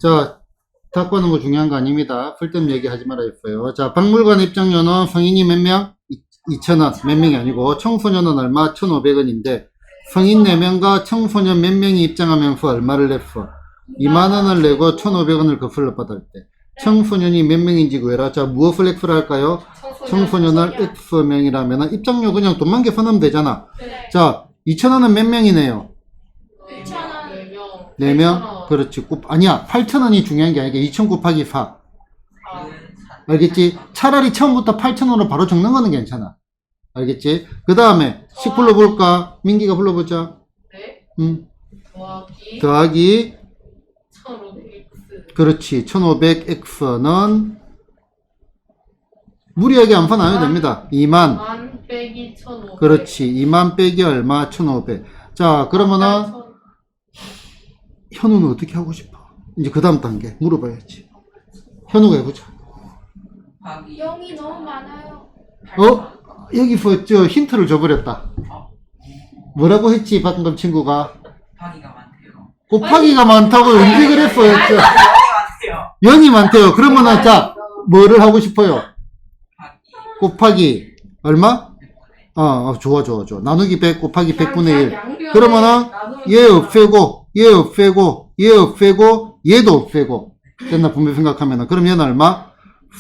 자, 탁구 하는 거 중요한 거 아닙니다. 풀템 얘기하지 말아 했어요. 자, 박물관 입장료는 성인이 몇 명? 2,000원. 몇 명이 아니고, 청소년은 얼마? 1,500원인데, 성인 4명과 청소년 몇 명이 입장하면서 얼마를 냈어? 2만원을 내고 1,500원을 거슬러 받을 때. 청소년이 몇 명인지 구해라. 자, 무엇을 X를 할까요? 청소년을 X명이라면 입장료 그냥 돈만 계산하면 되잖아. 네. 자, 2,000원은 몇 명이네요? 2,000원. 4명? 그렇지. 아니야. 8,000원이 중요한 게 아니라 2,000 곱하기 4. 아, 알겠지? 차라리 처음부터 8,000원으로 바로 적는 거는 괜찮아. 알겠지? 그 다음에 10 불러볼까? 민기가 불러보자. 네. 더하기 1,500X. 그렇지. 1,500X는 무리하게 안 나눠야 됩니다. 2만. 2만 빼기 1,500. 그렇지. 2만 빼기 얼마? 1,500. 자, 그러면은 현우는 어떻게 하고 싶어? 이제 그 다음 단계 물어봐야지. 현우가 해보자. 0이 너무 많아요. 여기서 저 힌트를 줘버렸다. 뭐라고 했지? 방금 친구가 곱하기가 많대요. 곱하기가 많다고 언제 그랬어요? 많이 많대요. 0이 많대요. 그러면은 자 뭐를 하고 싶어요? 곱하기 얼마? 좋아. 나누기 100 곱하기 100분의 1. 그러면은 얘 없애고 얘 없애고 얘 없애고 얘도 없애고 됐나? 분배 생각하면은 그럼 얘는 얼마?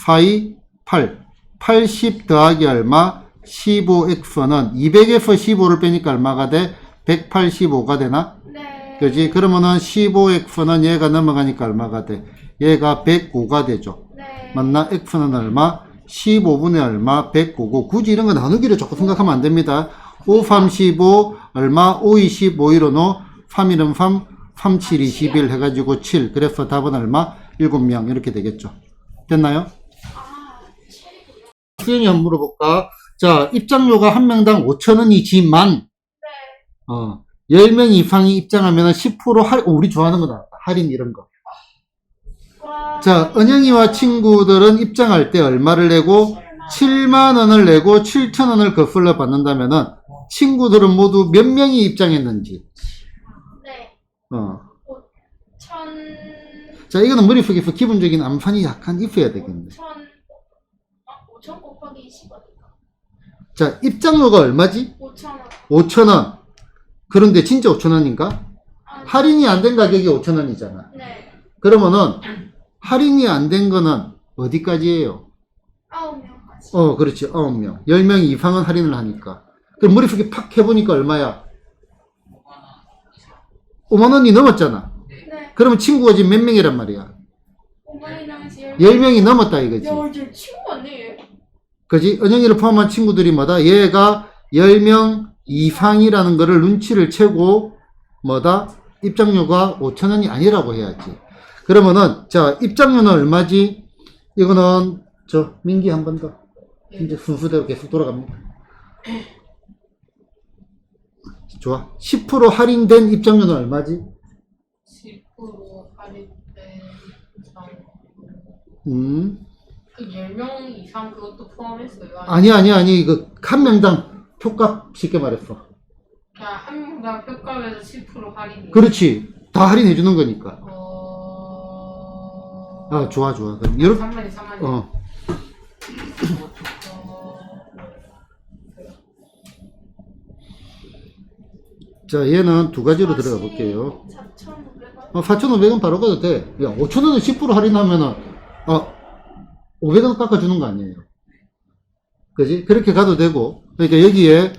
4, 2, 8 80 더하기 얼마? 15x는 200에서 15를 빼니까 얼마가 돼? 185가 되나? 네. 그지? 그러면은 15x는 얘가 넘어가니까 얼마가 돼? 얘가 105가 되죠. 네. 맞나? x는 얼마? 15분의 얼마? 105고 굳이 이런 거 나누기를 자꾸 생각하면 안 됩니다. 5, 35 얼마? 5, 20, 5, 1, 5, 3, 1은 3, 3, 7, 21 해가지고 7. 그래서 답은 얼마? 7명 이렇게 되겠죠. 됐나요? 수연이 한번 물어볼까? 자, 입장료가 한 명당 5,000원이지만, 10명 이상이 입장하면 10% 우리 좋아하는 거 나왔다. 할인 이런 거. 와. 자, 은영이와 친구들은 입장할 때 얼마를 내고, 7만원을 내고 7,000원을 거슬러 받는다면은, 친구들은 모두 몇 명이 입장했는지. 네. 5,000. 자, 이거는 머릿속에서 기본적인 암산이 약간 있어야 되겠네. 5,000 곱하기 20원. 자, 입장료가 얼마지? 5,000원. 5,000원. 그런데 진짜 5,000원인가? 할인이 안 된 가격이 5,000원이잖아. 네. 그러면은 할인이 안 된 거는 어디까지예요? 9명까지. 그렇지. 9명. 10명 이상은 할인을 하니까. 그럼 머릿속에 팍 해보니까 얼마야? 5만 원이 넘었잖아. 네. 그러면 친구가 지금 몇 명이란 말이야? 5만이 남아서 10명이 넘었다 이거지. 야, 이제 친구 아니에요? 그지? 은영이를 포함한 친구들이 뭐다? 얘가 10명 이상이라는 거를 눈치를 채고 뭐다? 입장료가 5,000원이 아니라고 해야지. 그러면은 자, 입장료는 얼마지? 이거는 민기 한 번 더. 이제 순수대로 계속 돌아갑니다. 좋아. 10% 할인된 입장료는 얼마지? 10% 할인된 그 10명 이상 그것도 포함했어요? 아니. 이거 한 명당 표값 쉽게 말했어. 그냥 한 명당 표값에서 10% 할인이. 그렇지. 다 할인해 주는 거니까. 좋아. 그럼 이렇게 3만이. 자, 얘는 두 가지로 들어가 볼게요. 4,500원. 4,500원 바로 가도 돼. 야, 5,000원은 10% 할인하면은 500원 깎아주는 거 아니에요. 그지? 그렇게 가도 되고. 그러니까 여기에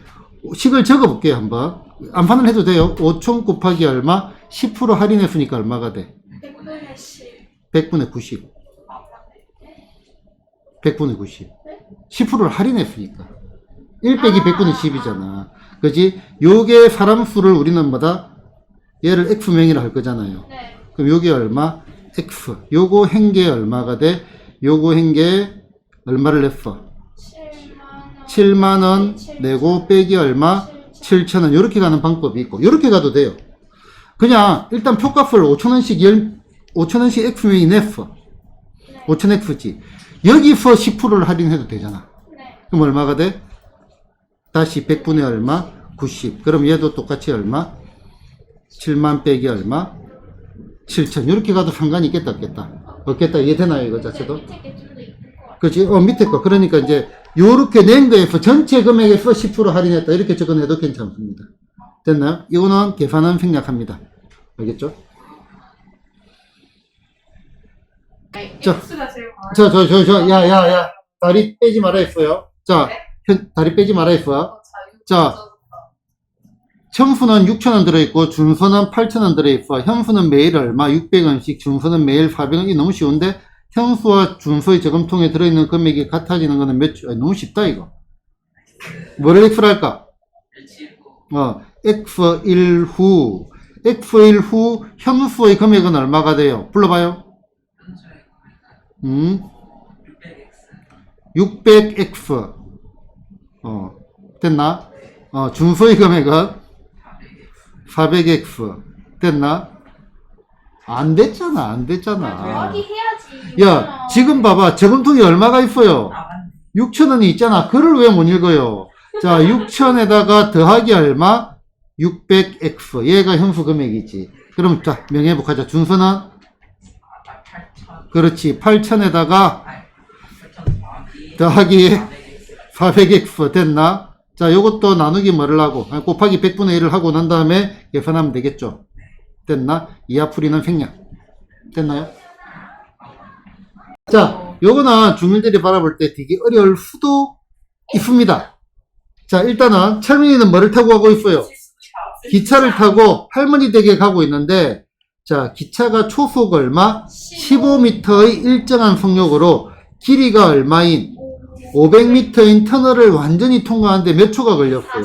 식을 적어 볼게요, 한번. 암산을 해도 돼요. 5,000 곱하기 얼마? 10% 할인했으니까 얼마가 돼? 100분의 10. 100분의 90. 100분의 90. 10%를 할인했으니까. 1 빼기 100분의 10이잖아. 그지? 요게 사람 수를 우리는 뭐다? 얘를 X명이라 할 거잖아요. 네. 그럼 요게 얼마? X. 요거 행계 얼마가 돼? 요거 행계 얼마를 냈어? 7만원 내고 빼기 얼마? 7,000원. 요렇게 가는 방법이 있고, 요렇게 가도 돼요. 그냥 일단 표값을 5,000원씩 X명이 냈어. 5,000X지. 여기서 10%를 할인해도 되잖아. 네. 그럼 얼마가 돼? 다시 100분의 얼마? 90. 그럼 얘도 똑같이 얼마? 7만 빼기 얼마? 7천. 이렇게 가도 상관이 있겠다, 없겠다? 없겠다. 이해되나요, 이거 자체도? 밑에 게 좀 더 이쁠 것 같아. 그렇지? 밑에 거. 그러니까 이제, 요렇게 낸 거에서 전체 금액에서 10% 할인했다. 이렇게 접근해도 괜찮습니다. 됐나요? 이거는 계산은 생략합니다. 알겠죠? 아니, 자. X가 제일 많아. 야. 다리 빼지 말아 했어요. 자, 다리 빼지 말아 했어. 자, 현수는 6,000원 들어있고, 준수는 8,000원 들어있어. 현수는 매일 얼마? 600원씩, 준수는 매일 400원. 이 너무 쉬운데, 현수와 준수의 저금통에 들어있는 금액이 같아지는 거는 너무 쉽다, 이거. 뭐를 X로 할까? X1 후. X1 후, 현수의 금액은 얼마가 돼요? 불러봐요. 600X. 됐나? 준수의 금액은 400X. 됐나? 안 됐잖아. 더하기 해야지. 야, 지금 봐봐. 저금통이 얼마가 있어요? 6,000원이 있잖아. 글을 왜 못 읽어요? 자, 6,000에다가 더하기 얼마? 600X. 얘가 현수 금액이지. 그럼, 자, 명예회복하자. 준수는? 8천. 그렇지. 8,000에다가 8천 더하기 400X. 됐나? 자, 요것도 나누기 뭐를 하고, 곱하기 100분의 1을 하고 난 다음에 계산하면 되겠죠? 됐나? 이하풀이는 생략. 됐나요? 자, 요거는 중일들이 바라볼 때 되게 어려울 수도 있습니다. 자, 일단은 철민이는 뭐를 타고 가고 있어요? 기차를 타고 할머니 댁에 가고 있는데, 자, 기차가 초속 얼마? 15m의 일정한 속력으로 길이가 얼마인 500m인 터널을 완전히 통과하는데 몇 초가 걸렸어요?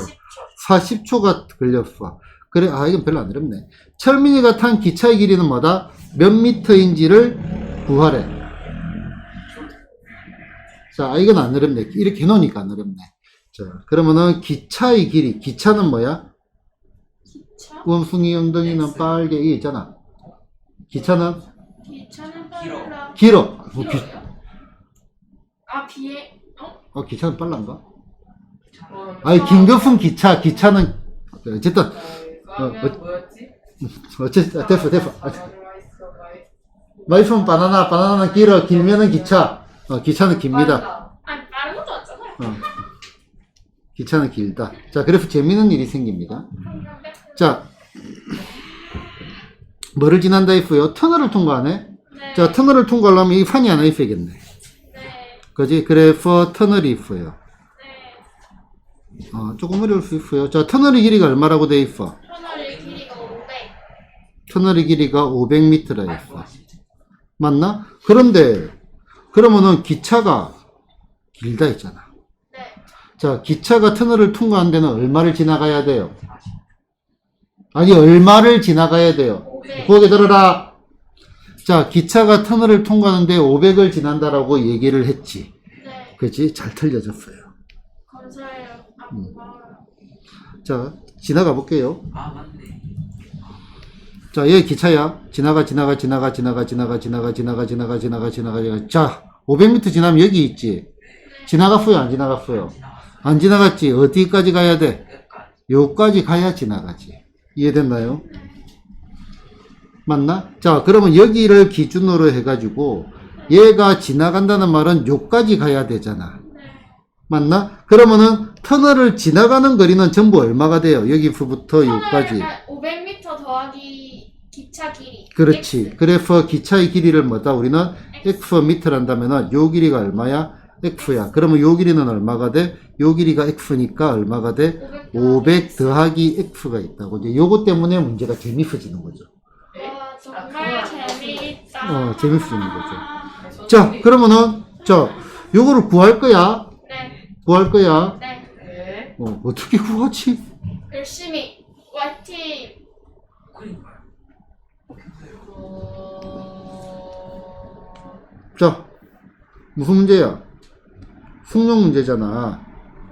40초가 걸렸어. 그래, 이건 별로 안 어렵네. 철민이가 탄 기차의 길이는 뭐다? 몇 미터인지를 구하래. 자, 이건 안 어렵네. 이렇게 해놓으니까 안 어렵네. 자, 그러면은 기차의 길이, 기차는 뭐야? 기차? 원숭이 엉덩이는 빨개, 이 있잖아. 기차는? 기차는 빨라. 길어. 비에 기차는 빨란가? 어, 긴급은 기차는, 어쨌든, 뭐였지? 어쨌든, 됐어. 마이폰 바나나는 길어, 길면은 기차. 기차는 깁니다. 빠른 것도 왔잖아요. 기차는 길다. 자, 그래서 재밌는 일이 생깁니다. 자, 뭐를 지난다 했어요? 터널을 통과하네? 네. 자, 터널을 통과하려면 이 판이 하나 있어야겠네. 네. 그지? 그래서 터널이 있어요. 네. 조금 어려울 수 있어요. 자, 터널의 길이가 얼마라고 돼 있어? 터널의 길이가 500. 터널의 길이가 500m라 했어. 맞나? 그러면은 기차가 길다 했잖아. 네. 자, 기차가 터널을 통과한 데는 얼마를 지나가야 돼요? 아니, 얼마를 지나가야 돼요? 500. 거기 들어라. 자, 기차가 터널을 통과하는데 500을 지난다라고 얘기를 했지. 네. 그치? 잘 틀려졌어요. 감사해요. 고마워요. 자, 지나가 볼게요. 맞네. 자, 얘 기차야. 지나가. 자, 500m 지나면 여기 있지. 지나갔어요? 안 지나갔어요? 안 지나갔지. 어디까지 가야 돼? 여기까지 가야 지나가지. 이해됐나요? 맞나? 자, 그러면 여기를 기준으로 해가지고 얘가 지나간다는 말은 여기까지 가야 되잖아. 맞나? 그러면은 터널을 지나가는 거리는 전부 얼마가 돼요? 여기서부터 여기까지. 500m 더하기 기차 길이. 그렇지. X. 그래서 기차의 길이를 뭐다? 우리는 X미터란다면은 요 길이가 얼마야? X야. 그러면 요 길이는 얼마가 돼? 요 길이가 X니까 얼마가 돼? 500 더하기 X가 있다고. 이제 요거 때문에 문제가 재밌어지는 거죠. 와, 정말 재미있다. 재밌어지는 거죠. 자, 그러면은, 요거를 구할 거야. 네. 구할 거야. 네. 네. 어떻게 구하지? 열심히. 화이팅. 자, 무슨 문제야? 숙력 문제잖아.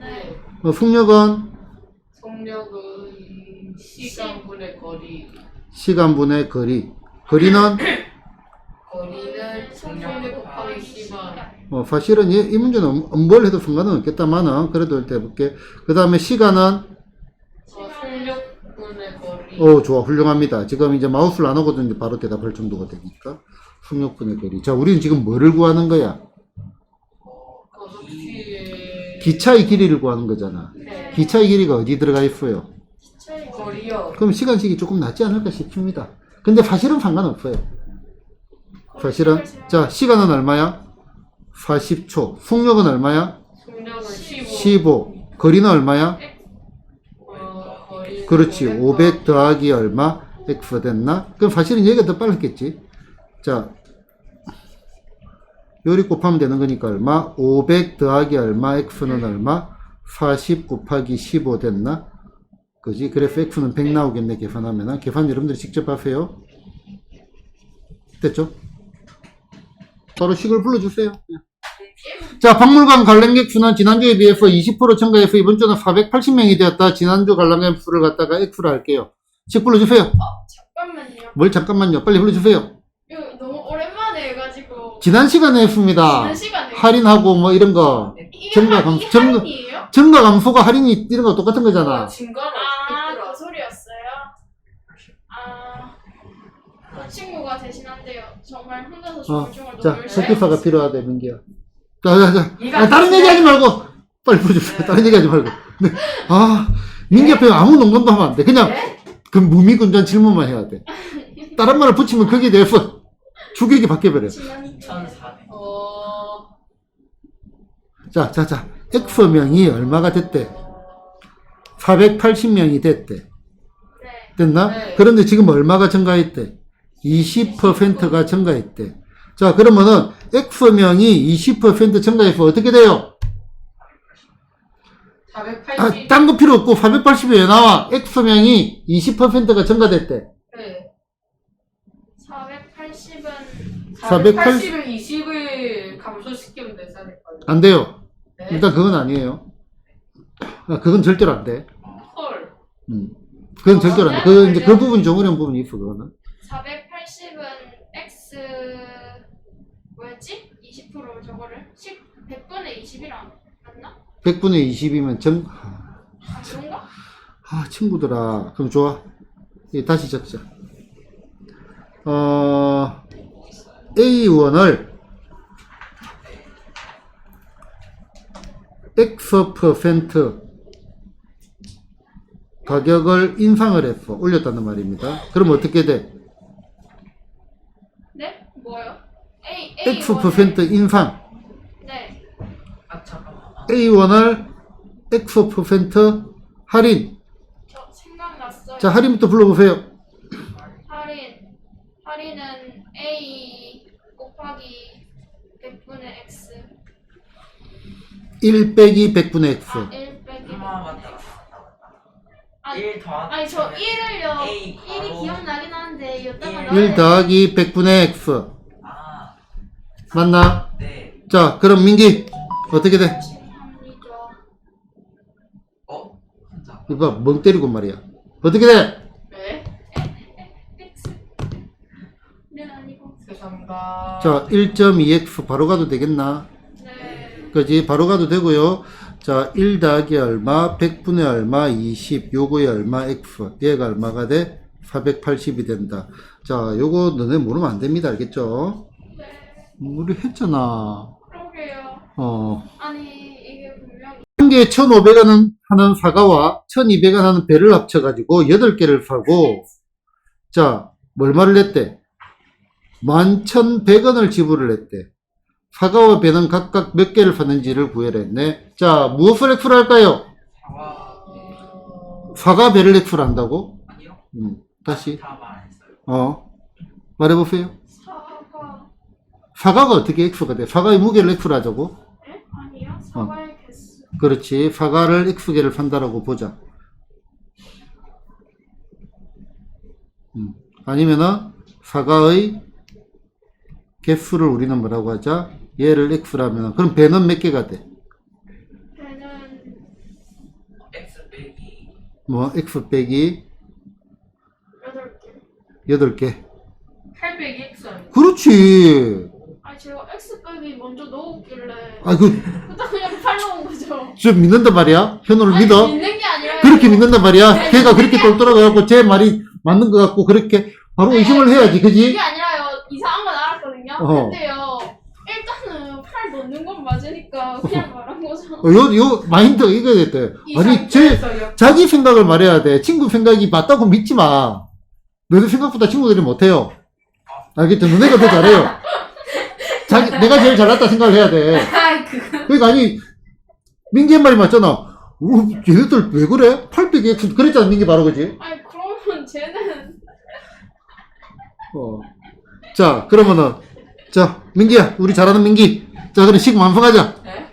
네. 숙력은 속력은 시간분의 거리. 시간분의 거리. 거리는 거리는 속력 곱하기 시간. 사실은 이 문제는 뭘 해도 상관은 없겠다만은 그래도 일단 해볼게. 그 다음에 시간은 속력분의 거리. 좋아. 훌륭합니다. 지금 이제 마우스를 안 하고도 이제 바로 대답할 정도가 되니까. 속력분의 거리. 자, 우리는 지금 뭐를 구하는 거야? 기차의 길이를 구하는 거잖아. 네. 기차의 길이가 어디 들어가 있어요? 거리요. 그럼 시간식이 조금 낮지 않을까 싶습니다. 근데 사실은 상관없어요. 사실은. 자, 시간은 얼마야? 40초. 속력은 얼마야? 속력은 15. 15. 거리는 얼마야? 거리. 그렇지. 500 더하기 얼마? X 됐나? 그럼 사실은 얘가 더 빨랐겠지. 자, 요리 곱하면 되는 거니까 얼마? 500 더하기 얼마? X는 얼마? 40 곱하기 15 됐나? 그지? 그래서 X는 100 나오겠네, 계산하면은. 계산 여러분들이 직접 하세요. 됐죠? 바로 식을 불러주세요. 자, 박물관 관람객 수는 지난주에 비해서 20% 증가해서 이번 주는 480명이 되었다. 지난주 관람객 수를 갖다가 X로 할게요. 식 불러주세요. 잠깐만요. 뭘 잠깐만요. 빨리 불러주세요. 이거 너무 오랜만에 해가지고. 지난 시간에 했습니다. 지난 시간에. 할인하고 뭐 이런 거. 이게 증가 할- 감- 이게 증가- 할인이에요? 증가 감소가 할인이 이런 거 똑같은 거잖아. 증가로 그 소리였어요? 그 친구가 대신한데요. 정말 혼자서 중얼중얼 너무 자, 열심히 설계사가 필요하다, 민기야. 자. 이가 다른 있네. 얘기 하지 말고. 빨리 불러주세요. 다른 얘기 하지 말고. 네. 민기 앞에 아무 농담도 하면 안 돼. 그냥 그 무미군전 질문만 해야 돼. 다른 말을 붙이면 거기에 대해서 주객이 바뀌어버려. 지난 1400. 자. X명이 얼마가 됐대? 480명이 됐대. 네. 됐나? 네. 그런데 지금 얼마가 증가했대? 20%가 증가했대. 자, 그러면은 X명이 20% 증가해서 어떻게 돼요? 480. 딴 거 필요 없고 480이 왜 나와? X명이 20%가 증가됐대. 네. 480은 480을 20을 감소시키면 되지 않을까요? 안 돼요. 네. 일단 그건 아니에요. 그건 절대로 안 돼. 헐. 그건 절대로 안 돼. 그 이제 그 부분 좀 어려운 부분이 있어, 그거는. 480은 X 뭐였지? 20% 저거를 100분의 20이랑 맞나? 100분의 20이면 그런가? 친구들아. 그럼 좋아. 다시 적자. A1을 X% 가격을 인상을 했어. 올렸다는 말입니다. 그럼 어떻게 돼? 네? 뭐요? X% 인상. 네. 잠깐만. A1을 X% 할인. 저 생각났어요. 자, 할인부터 불러보세요. 할인은 A 곱하기 100분의 X 1 빼기 100분의 X. 1 빼기 맞다. 아니, 1 더하기. 아니 저 1을요 A 1이 바로 기억나긴 하는데 이따가 1 더하기 100분의 X. 아, 맞나? 네. 자, 그럼 민기 어떻게 돼? 합니다. 혼자. 이거 멍 때리고 말이야. 어떻게 돼? 네. X 네 아니고 죄송합니다. 자, 1.2x 바로 가도 되겠나? 네 그지? 바로 가도 되고요. 자, 1 더하기 얼마, 100분의 얼마, 20, 요거의 얼마, x. 얘가 얼마가 돼? 480이 된다. 자, 요거 너네 모르면 안 됩니다. 알겠죠? 네. 우리 했잖아. 그러게요. 아니 이게 분명히 한 개에 1,500원 하는 사과와 1,200원 하는 배를 합쳐가지고 8개를 사고, 자, 얼마를 냈대? 11,100원을 지불을 했대. 사과와 배는 각각 몇 개를 샀는지를 구해라 했네. 자, 무엇을 X로 할까요? 사과 배를 X로 한다고? 아니요. 다시. 다 말했어요. 말해보세요. 사과 사과가 어떻게 X가 돼? 사과의 무게를 X로 하자고? 에? 아니요 사과의 개수 그렇지. 사과를 X개를 산다라고 보자. 아니면은 사과의 개수를 우리는 뭐라고 하자? 얘를 X라면 그럼 배는 몇 개가 돼? 배는 X 빼기. 뭐 X 빼기 8개 8개. 800이 X 아니에요? 그렇지. 아니 제가 X 빼기 먼저 넣었길래 그 그냥 8 넣은 거죠. 좀 믿는단 말이야? 현우를 아니, 믿어? 믿는 게 아니라 그렇게 믿는단 말이야? 걔가 그렇게 똘똘하고 제 말이 맞는 것 같고 그렇게 바로 의심을 해야지, 그지? 그게 아니라요. 이상한 건 알았거든요. 어. 근데요. 일단은 팔 넣는 건 맞으니까 그냥 말한 거죠. 요 마인드가 이거 됐대. 이 아니, 상태에서 역- 자기 생각을 말해야 돼. 친구 생각이 맞다고 믿지 마. 너도 생각보다 친구들이 못해요. 알겠죠? 너네가 더 잘해요. 내가 제일 잘났다 생각을 해야 돼. 아이 그거 그러니까 아니, 민기의 말이 맞잖아. 얘네들 왜 그래? 800X 그랬잖아, 민기 바로 그지? 아니 그러면 쟤는 자, 그러면은, 자, 민기야, 우리 잘하는 민기. 자, 그럼 식 완성하자. 네?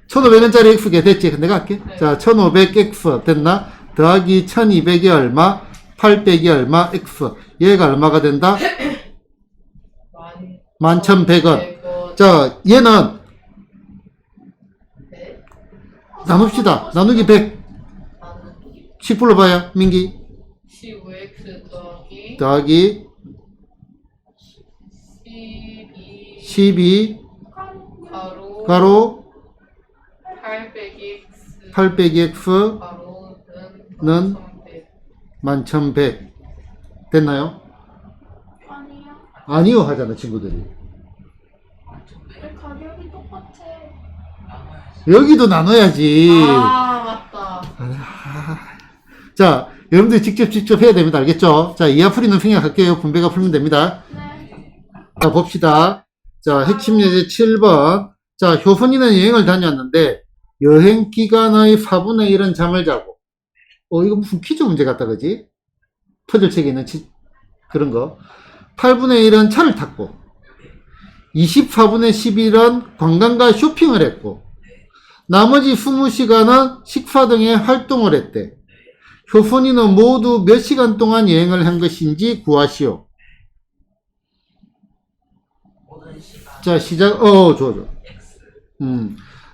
1500원짜리 X가 됐지? 내가 할게. 네. 자, 1500X 됐나? 더하기 1200이 얼마? 800이 얼마? X. 얘가 얼마가 된다? 11,100원. 1,100원. 자, 얘는 네? 나눕시다. 나누기 100. 나누기 10 불러봐요, 민기. 15x 더하기 더하기 12 12 가로 가로 800x 800X 가로는 는 11,100. 됐나요? 아니야. 아니요 하잖아, 친구들이. 왜 가격이 똑같아? 여기도 나눠야지. 아 맞다. 자, 여러분들 직접 해야 됩니다. 알겠죠? 자, 이하풀이는 생략할게요. 분배가 풀면 됩니다. 네. 자, 봅시다. 자, 핵심 예제 7번. 자, 효선이는 여행을 다녔는데, 여행 기간의 4분의 1은 잠을 자고. 이거 무슨 퀴즈 문제 같다, 그지? 퍼즐책에 있는 그런 거. 8분의 1은 차를 탔고, 24분의 11은 관광과 쇼핑을 했고, 나머지 20시간은 식사 등의 활동을 했대. 효선이는 모두 몇 시간 동안 여행을 한 것인지 구하시오. 모든 시간 자, 시작, 좋아. X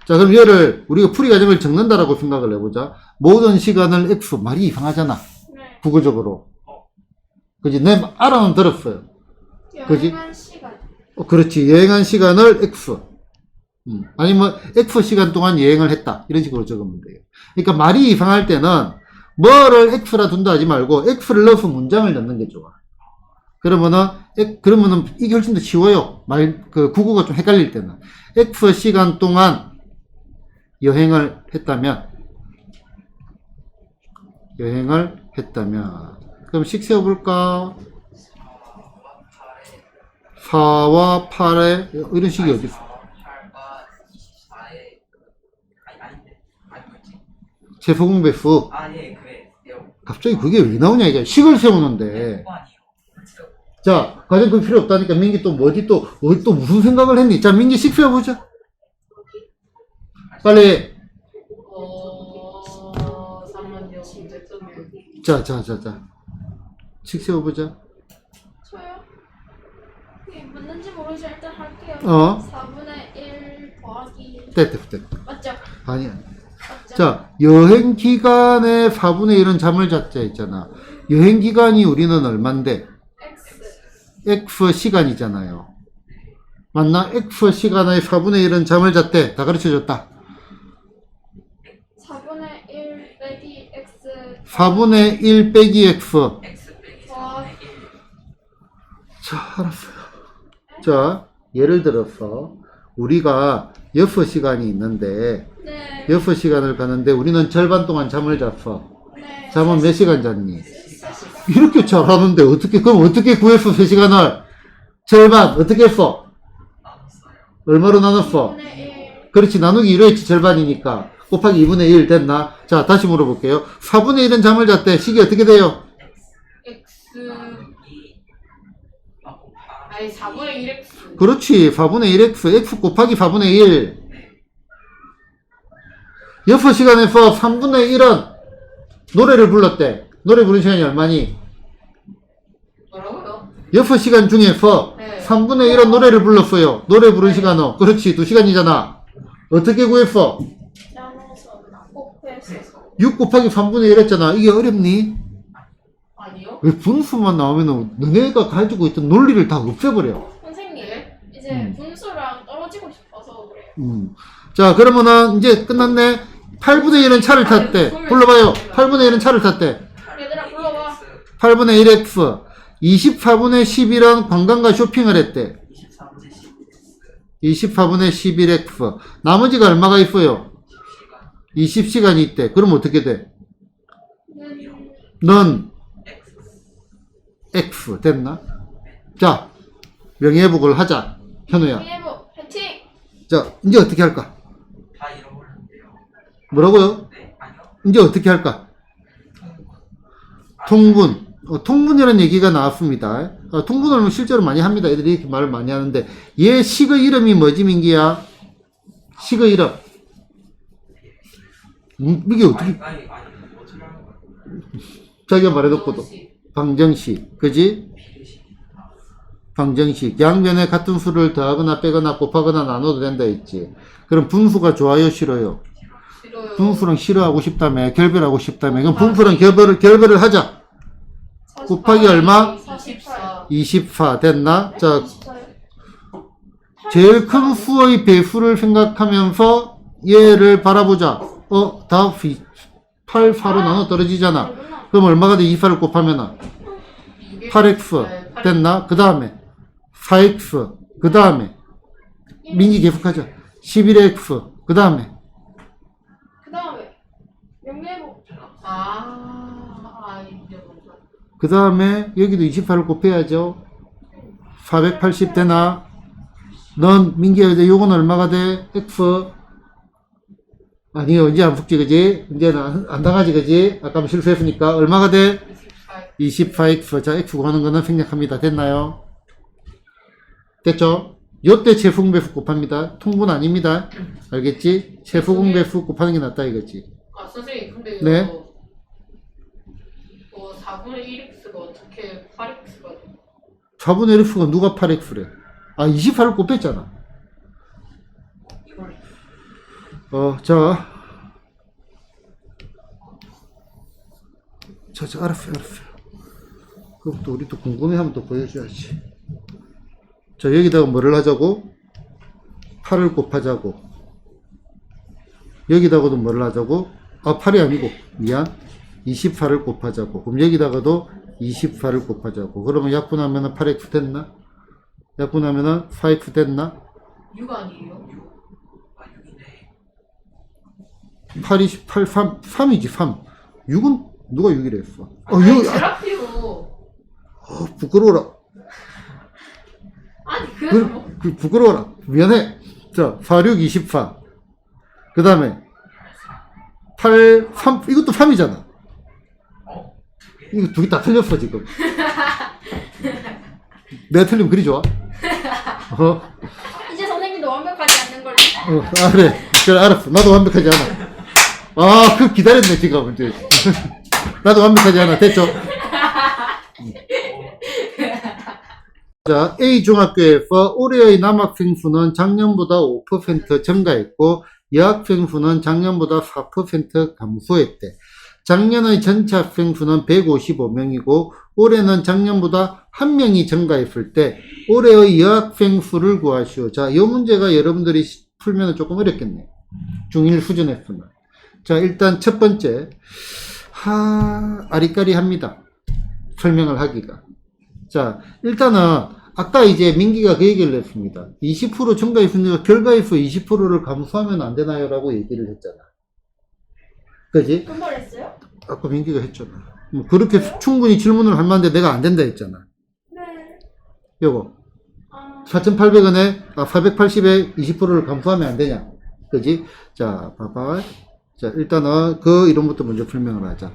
자, 그럼 얘를 우리가 풀이 과정을 적는다라고 생각을 해보자. 모든 시간을 X. 말이 이상하잖아. 네. 국어적으로. 그지? 내 알아는 들었어요. 그지? 여행한 시간. 그렇지. 여행한 시간을 X. 아니면 X 시간 동안 여행을 했다. 이런 식으로 적으면 돼요. 그러니까 말이 이상할 때는 뭐를 X라 둔다 하지 말고 X를 넣어서 문장을 넣는 게 좋아. 그러면은 이게 훨씬 더 쉬워요. 국어가 좀 헷갈릴 때는. X 시간 동안 여행을 했다면, 그럼 식 세워볼까? 4와 8에, 이런 식이 어디 있어? 8과 24에 아닌데 뭐지? 제소공 배수. 예 그래 갑자기 그게 왜 나오냐, 이게. 식을 세우는데. 그거 아니에요 그치요 자, 과정 그 필요 없다니까, 민기 또 뭐지, 또 무슨 생각을 했니? 자, 민기 식 세워보자. 빨리. 잠깐만요. 문제 뜨면 자. 식 세워보자. 저요? 이게 맞는지 모르지 일단 할게요. 4분의 1 더하기 됐다. 맞죠? 아니야. 맞죠? 자, 여행 기간에 4분의 1은 잠을 잤자 했잖아. 여행 기간이 우리는 얼만데? X X 시간이잖아요. 맞나? X 시간에 4분의 1은 잠을 잤대. 다 가르쳐줬다. 4분의 1 빼기 X 4분의 1 빼기 X. X 빼기 와. 4분의 1 자, 알았어요. 자, 예를 들어서 우리가 6시간이 있는데 네. 6시간을 가는데 우리는 절반 동안 잠을 잤어. 네. 잠은 몇 시간 잤니? 3시간. 이렇게 잘하는데 그럼 어떻게 구했어? 3시간을? 절반 어떻게 했어? 나눴어요 얼마로 나눴어? 2분의 1 그렇지, 나누기 1로 했지. 절반이니까 곱하기 2분의 1 됐나? 자, 다시 물어볼게요. 4분의 1은 잠을 잤대. 식이 어떻게 돼요? x 나누기 아니 4분의 1x 그렇지, 4분의 1x x 곱하기 4분의 1. 6시간에서 3분의 1은 노래를 불렀대. 노래 부른 시간이 얼마니? 뭐라고요? 6시간 중에서 네. 3분의 1은 노래를 불렀어요. 노래 부른 시간은. 그렇지, 2시간이잖아. 어떻게 구했어? 나눠서 곱해서 6 곱하기 3분의 1 했잖아. 이게 어렵니? 아니요? 왜 분수만 나오면은 너네가 가지고 있던 논리를 다 없애버려. 선생님 네? 이제 분수랑 떨어지고 싶어서 그래요. 자, 그러면은 이제 끝났네. 8분의 1은 차를 탔대. 불러봐요. 8분의 1은 차를 탔대. 얘들아 불러봐. 8분의 1x 24분의 11은 관광과 쇼핑을 했대. 24분의 11x 24분의 11x 나머지가 얼마가 있어요? 10시간 20시간이 있대. 그럼 어떻게 돼? 는 넌 x x 됐나? 자, 명예회복을 하자. 현우야. 예보 파이팅. 자, 이제 어떻게 할까? 다 잃어버렸는데요. 뭐라고요? 네? 아니요. 이제 어떻게 할까? 통분. 통분이라는 얘기가 나왔습니다. 통분을 실제로 많이 합니다. 애들이 이렇게 말을 많이 하는데, 얘 식의 이름이 뭐지, 민기야? 식의 이름. 이게 어떻게, 아니 어떻게 하는 거야? 자기가 말해놓고도. 방정식. 그지? 방정식. 양변에 같은 수를 더하거나 빼거나 곱하거나 나눠도 된다 했지. 그럼 분수가 좋아요, 싫어요? 싫어요. 분수랑 싫어하고 싶다며, 결별하고 싶다며. 그럼 분수랑 결별을 하자. 곱하기 얼마? 44. 24 됐나? 자, 24요. 제일 큰 수의 배수를 생각하면서 얘를 바라보자. 다 8, 4로 나눠 떨어지잖아. 그럼 얼마가 돼? 24를 곱하면은 8x 됐나? 그 다음에 4x 그 다음에 민기 계속하자. 11x 그 다음에 그 다음에 명예보 이제 뭔가. 그 다음에 여기도 28을 곱해야죠. 480 되나? 넌 민기야 이제 요건 얼마가 돼? x 아니요 이제 안 붙지 그지? 이제는 안 당하지 그지? 아까 실수했으니까 얼마가 돼? 24x 자 x 구하는 거는 생략합니다. 됐나요? 됐죠? 요때 최소공배수 곱합니다. 통분 아닙니다. 알겠지? 최소공배수 곱하는 게 낫다 이거지. 선생님, 근데 네? 4분의 1x가 어떻게 8x가 돼? 4분의 1x가 누가 8x래? 28을 곱했잖아. 자, 알았어요. 그럼 또 우리 또 궁금해하면 또 보여줘야지. 자, 여기다가 뭐를 하자고? 8을 곱하자고. 여기다가도 뭐를 하자고? 8이 아니고, 미안. 28을 곱하자고. 그럼 여기다가도 28을 곱하자고. 그러면 약분하면은 8x 됐나? 약분하면은 4x 됐나? 6 아니에요? 8, 8, 3이지, 3. 6은 누가 6이라 했어? 제라피로. 부끄러워라. 아니, 그래서 뭐. 부끄러워라. 미안해. 자, 4, 6, 24. 그 다음에 8, 3, 이것도 3이잖아. 이거 두 개 다 틀렸어, 지금. 내가 틀리면 그리 좋아? 이제 선생님도 완벽하지 않는 걸 그래, 알았어. 나도 완벽하지 않아. 그거 기다렸네, 지금. 이제. 나도 완벽하지 않아. 됐죠? 자, A중학교에서 올해의 남학생 수는 작년보다 5% 증가했고, 여학생 수는 작년보다 4% 감소했대. 작년의 전체 학생 수는 155명이고, 올해는 작년보다 1명이 증가했을 때, 올해의 여학생 수를 구하시오. 자, 이 문제가 여러분들이 풀면 조금 어렵겠네. 중1 수준에서는. 자, 일단 첫 번째. 아리까리 합니다. 설명을 하기가. 자, 일단은, 아까 이제 민기가 그 얘기를 했습니다. 20% 증가했으니까 결과에서 20%를 감소하면 안 되나요? 라고 얘기를 했잖아. 그지? 그걸 했어요? 아까 민기가 했잖아. 그렇게 충분히 질문을 할 만한데 내가 안 된다 했잖아. 네. 요거. 4,800원에, 480에 20%를 감소하면 안 되냐. 그지? 자, 봐봐. 자, 일단은 그 이름부터 먼저 설명을 하자.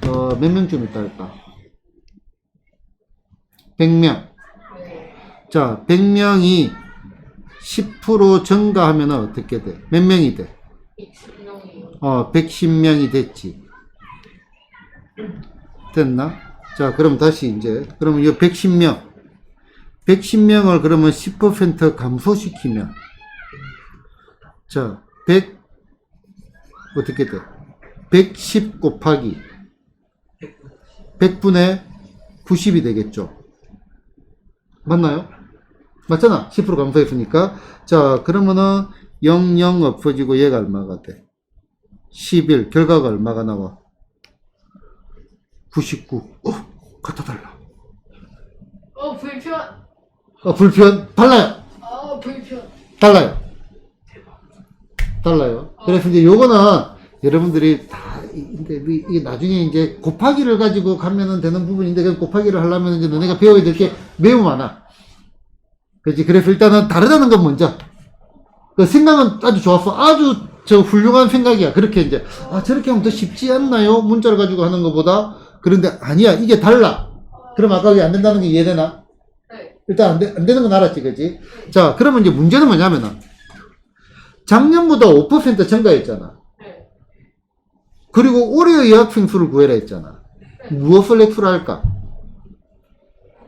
몇 명쯤 있다 할까? 100명. 자, 100명이 10% 증가하면 어떻게 돼? 몇 명이 돼? 110명이요. 110명이 됐지. 됐나? 자, 그럼 다시 이제, 그러면 이 110명. 110명을 그러면 10% 감소시키면, 자, 100, 어떻게 돼? 110 곱하기 100분의 90이 되겠죠. 맞나요? 맞잖아. 10% 감소했으니까. 자, 그러면은 00 없어지고 얘가 얼마가 돼? 11. 결과가 얼마가 나와? 99. 같아 달라? 불편. 불편? 달라요. 불편. 달라요. 달라요. 그래서 이제 요거는 여러분들이 다, 근데 이게 나중에 이제 곱하기를 가지고 가면은 되는 부분인데, 그 곱하기를 하려면 이제 너네가 배워야 될 게 매우 많아. 그렇지. 그래서 일단은 다르다는 건 먼저. 그 생각은 아주 좋았어. 아주 훌륭한 생각이야. 그렇게 이제, 저렇게 하면 더 쉽지 않나요? 문자를 가지고 하는 것보다. 그런데 아니야. 이게 달라. 그럼 아까 그게 안 된다는 게 이해되나? 네. 일단 안 되는 건 알았지, 그지? 자, 그러면 이제 문제는 뭐냐면은, 작년보다 5% 증가했잖아. 네. 그리고 올해의 여학생 수를 구해라 했잖아. 무엇을 X로 할까?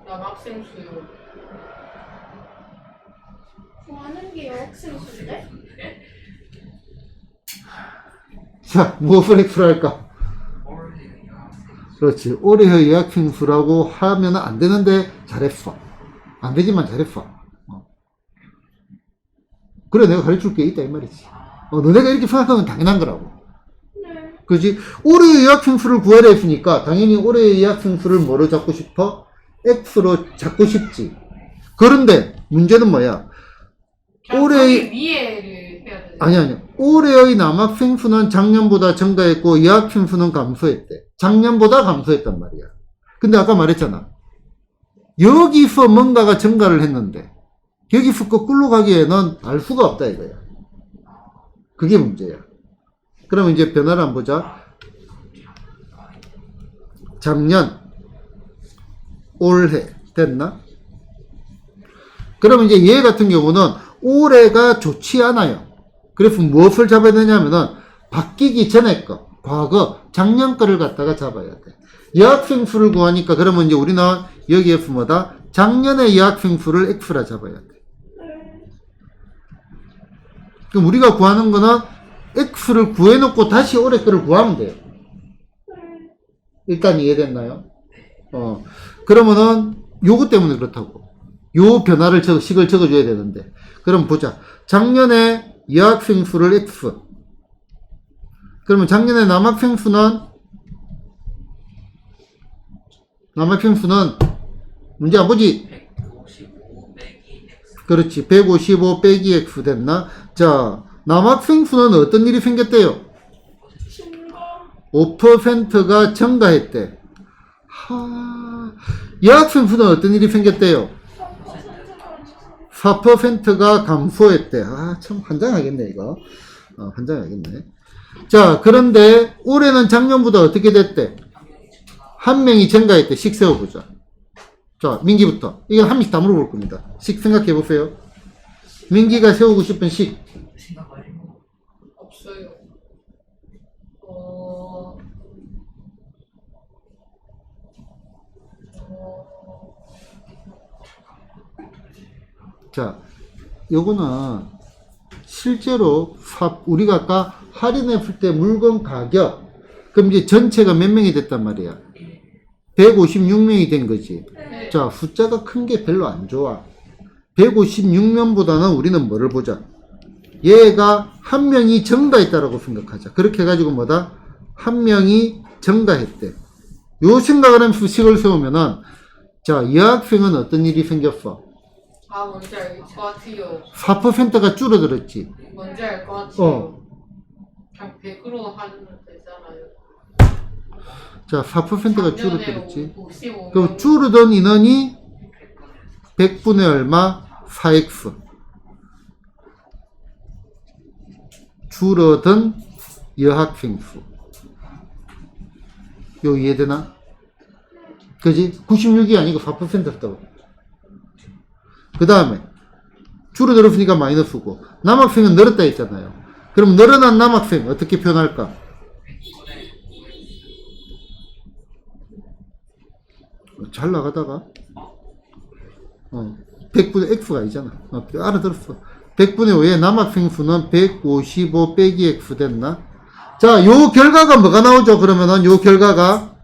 남학생 수요. 구하는 게 여학생 수인데? 자, 무엇을 X로 할까? 그렇지. 올해의 여학생 수라고 하면 안 되는데 잘했어. 안 되지만 잘했어. 그래, 내가 가르칠 게 있다 이 말이지. 너네가 이렇게 생각하면 당연한 거라고. 네. 그지? 올해의 여학생 수를 구하라 했으니까 당연히 올해의 여학생 수를 뭐로 잡고 싶어? X로 잡고 싶지. 그런데 문제는 뭐야? 올해의 위에를 해야 되죠. 아니. 올해의 남학생 수는 작년보다 증가했고 여학생 수는 감소했대. 작년보다 감소했단 말이야. 근데 아까 말했잖아. 여기서 뭔가가 증가를 했는데 여기서 거꾸로 가기에는 알 수가 없다 이거야. 그게 문제야. 그러면 이제 변화를 한번 보자. 작년, 올해 됐나? 그러면 이제 얘 같은 경우는 올해가 좋지 않아요. 그래서 무엇을 잡아야 되냐면은 바뀌기 전에 거, 과거, 작년 거를 갖다가 잡아야 돼. 여학생 수를 구하니까 그러면 이제 우리는 여기에서 뭐다? 작년의 여학생 수를 X라 잡아야 돼. 그럼 우리가 구하는 거는 X를 구해놓고 다시 올해 거를 구하면 돼요. 일단 이해됐나요? 그러면은 요거 때문에 그렇다고. 요 변화를 식을 적어줘야 되는데. 그럼 보자. 작년에 여학생 수를 X. 그러면 작년에 남학생 수는 문제 안 보지? 155 빼기 X. 그렇지. 155 빼기 X 됐나? 자, 남학생 수는 어떤 일이 생겼대요? 증가. 5%가 증가했대. 여학생 수는 어떤 일이 생겼대요? 4%가 감소했대. 참 환장하겠네 이거. 환장하겠네. 자, 그런데 올해는 작년보다 어떻게 됐대? 한 명이 증가했대. 식 세워보자. 자, 민기부터. 이건 한 명씩 다 물어볼 겁니다. 식 생각해보세요. 민기가 세우고 싶은 식. 생각 많이 해보고. 없어요. 자, 요거는 실제로 우리가 아까 할인했을 때 물건 가격, 그럼 이제 전체가 몇 명이 됐단 말이야? 156명이 된 거지. 네. 자, 숫자가 큰 게 별로 안 좋아. 156명보다는 우리는 뭐를 보자? 얘가 한 명이 증가했다라고 생각하자. 그렇게 해가지고 뭐다? 한 명이 증가했대. 요 생각을 하면서 식을 세우면은, 자, 여학생은 어떤 일이 생겼어? 뭔지 알 것 같아요. 4%가 줄어들었지. 뭔지 알 것 같아요. 그냥 100으로 하면 되잖아요. 자, 4%가 작년에 줄어들었지. 55. 그럼 줄어든 인원이 100분의 얼마? 4x. 줄어든 여학생 수. 요 이해되나? 그지? 96이 아니고 4%였다고. 그 다음에 줄어들었으니까 마이너스고 남학생은 늘었다 했잖아요. 그럼 늘어난 남학생 어떻게 표현할까? 잘 나가다가 100분의 X가 아니잖아. 알아들었어. 100분의 5의 남학생 수는 155 빼기 X 됐나? 자, 요 결과가 뭐가 나오죠? 그러면은 요 결과가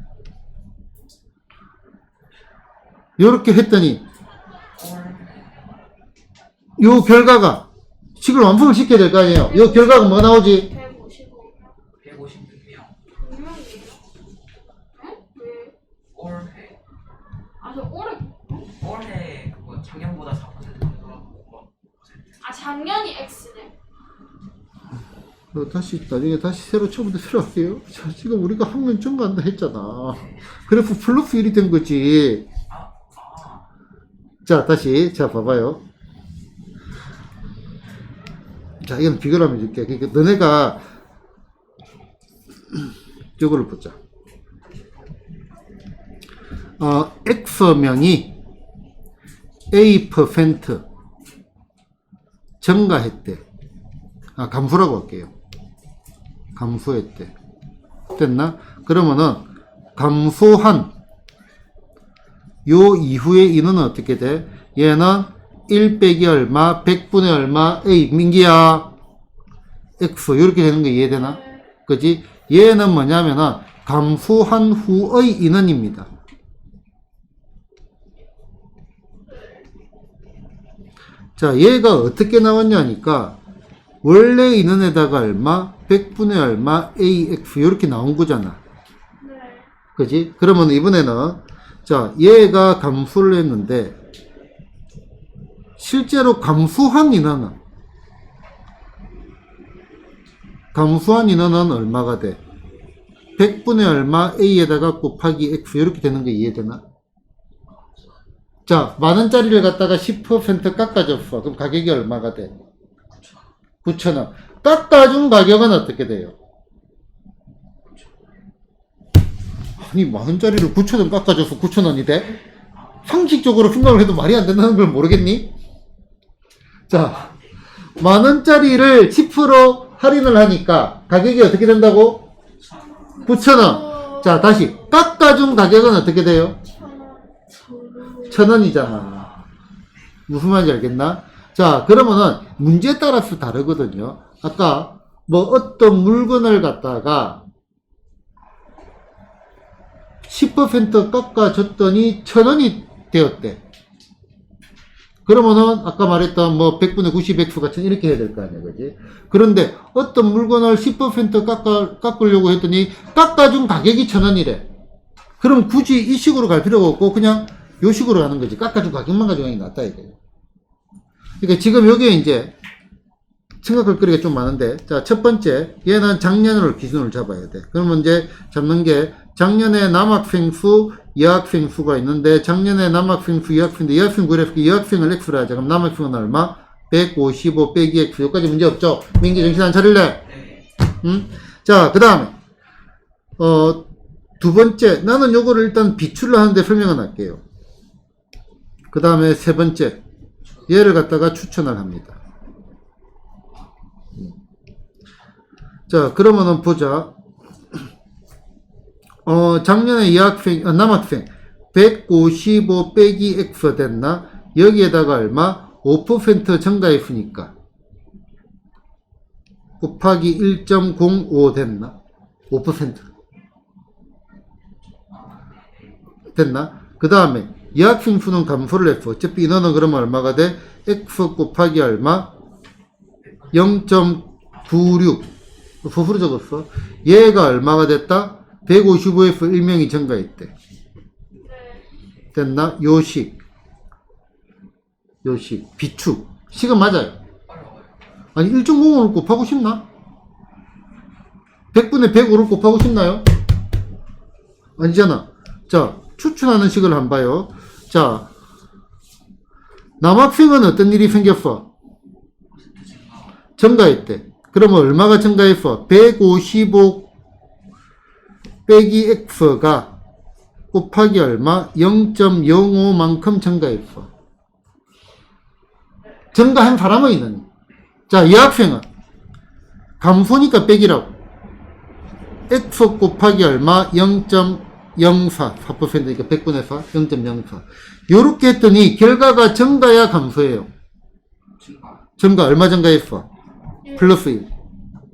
요렇게 했더니 요 결과가 식을 완성을 시켜야 될 거 아니에요. 요 결과가 뭐 나오지? 155. 156명. 분명이에요. 왜? 올해 아 작년이 X네. 다시 나중에 다시 새로 처음부터 새로 할게요. 자, 지금 우리가 학년 증가한다 했잖아. 그래프 플러스 1이 된 거지. 자, 다시 자 봐봐요. 자, 이건 비교를 하면 줄게. 그러니까 너네가 이거를 보자. X명이 A% 증가했대. 감소라고 할게요. 감소했대. 됐나? 그러면은 감소한 요 이후의 인원은 어떻게 돼? 얘는 1 빼기 얼마, 100분의 얼마, A, 민기야, X, 이렇게 되는 거 이해되나? 그지? 얘는 뭐냐면은, 감소한 후의 인원입니다. 자, 얘가 어떻게 나왔냐니까, 원래 인원에다가 얼마, 100분의 얼마, AX, 이렇게 나온 거잖아. 네. 그지? 그러면 이번에는, 자, 얘가 감소를 했는데, 실제로 감소한 인원은 얼마가 돼? 100분의 얼마 A에다가 곱하기 X 이렇게 되는 거 이해되나? 자, 만원짜리를 갖다가 10% 깎아줬어. 그럼 가격이 얼마가 돼? 9,000원. 깎아준 가격은 어떻게 돼요? 아니, 만원짜리를 9,000원 깎아줘서 9,000원이 돼? 상식적으로 생각을 해도 말이 안 된다는 걸 모르겠니? 자, 만원짜리를 10% 할인을 하니까 가격이 어떻게 된다고? 9,000원. 자, 다시 깎아준 가격은 어떻게 돼요? 1,000원이잖아. 무슨 말인지 알겠나? 자, 그러면은 문제에 따라서 다르거든요. 아까 뭐 어떤 물건을 갖다가 10% 깎아줬더니 1,000원이 되었대. 그러면은 아까 말했던 뭐 100분의 90x 같은 이렇게 해야 될 거 아니야, 그지? 그런데 어떤 물건을 10% 깎으려고 했더니 깎아준 가격이 1,000원이래. 그럼 굳이 이 식으로 갈 필요가 없고 그냥 요 식으로 가는 거지. 깎아준 가격만 가져가는 게 낫다 이게. 그러니까 지금 여기에 이제 생각할 거리가 좀 많은데, 자, 첫 번째, 얘는 작년을 기준으로 잡아야 돼. 그러면 이제 잡는 게 작년에 남학생 수, 여학생 수가 있는데, 작년에 남학생 수, 여학생인데, 여학생 그래프, 여학생을 X로 하자. 그럼 남학생은 얼마? 155 빼기 X. 여기까지 문제 없죠? 민기 정신 안 차릴래? 응? 자, 그 다음에, 두 번째, 나는 요거를 일단 비출을 하는데 설명을 할게요. 그 다음에 세 번째, 얘를 갖다가 추천을 합니다. 자, 그러면은 보자. 작년에 남학생 155 빼기 X 됐나? 여기에다가 얼마? 5% 증가했으니까 곱하기 1.05 됐나? 5% 됐나? 그 다음에 여학생 수는 감소를 했어. 어차피 인원은 그러면 얼마가 돼? X 곱하기 얼마? 0.96 소수로 적었어. 얘가 얼마가 됐다? 155에서 1명이 증가했대. 됐나? 요식 비축 식은 맞아요. 아니 1.05를 곱하고 싶나? 100분의 105를 곱하고 싶나요? 아니잖아. 자, 추천하는 식을 한번 봐요. 자, 남학생은 어떤 일이 생겼어? 증가했대. 그러면 얼마가 증가했어? 155 빼기 X가 곱하기 얼마? 0.05만큼 증가했어. 증가한 사람은 있는. 자, 이 학생은 감소니까 빼기라고. X 곱하기 얼마? 0.04, 4%니까 100분의 4, 0.04. 요렇게 했더니 결과가 증가야 감소예요? 증가 얼마 증가했어? 플러스 1.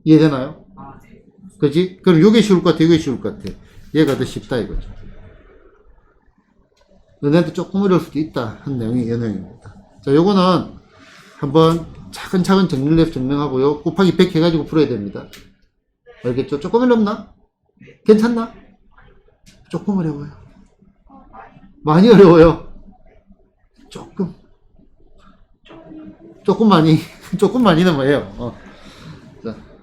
이해되나요? 네. 그지? 그럼 요게 쉬울 것 같아, 요게 쉬울 것 같아. 얘가 더 쉽다 이거죠. 너네한테 조금 어려울 수도 있다 한 내용이 이 내용입니다. 자, 요거는 한번 차근차근 정리를 해서 증명하고요. 곱하기 100 해가지고 풀어야 됩니다. 알겠죠? 조금 어렵나? 괜찮나? 조금 어려워요. 많이 어려워요. 조금. 조금 많이, 조금 많이는 뭐예요?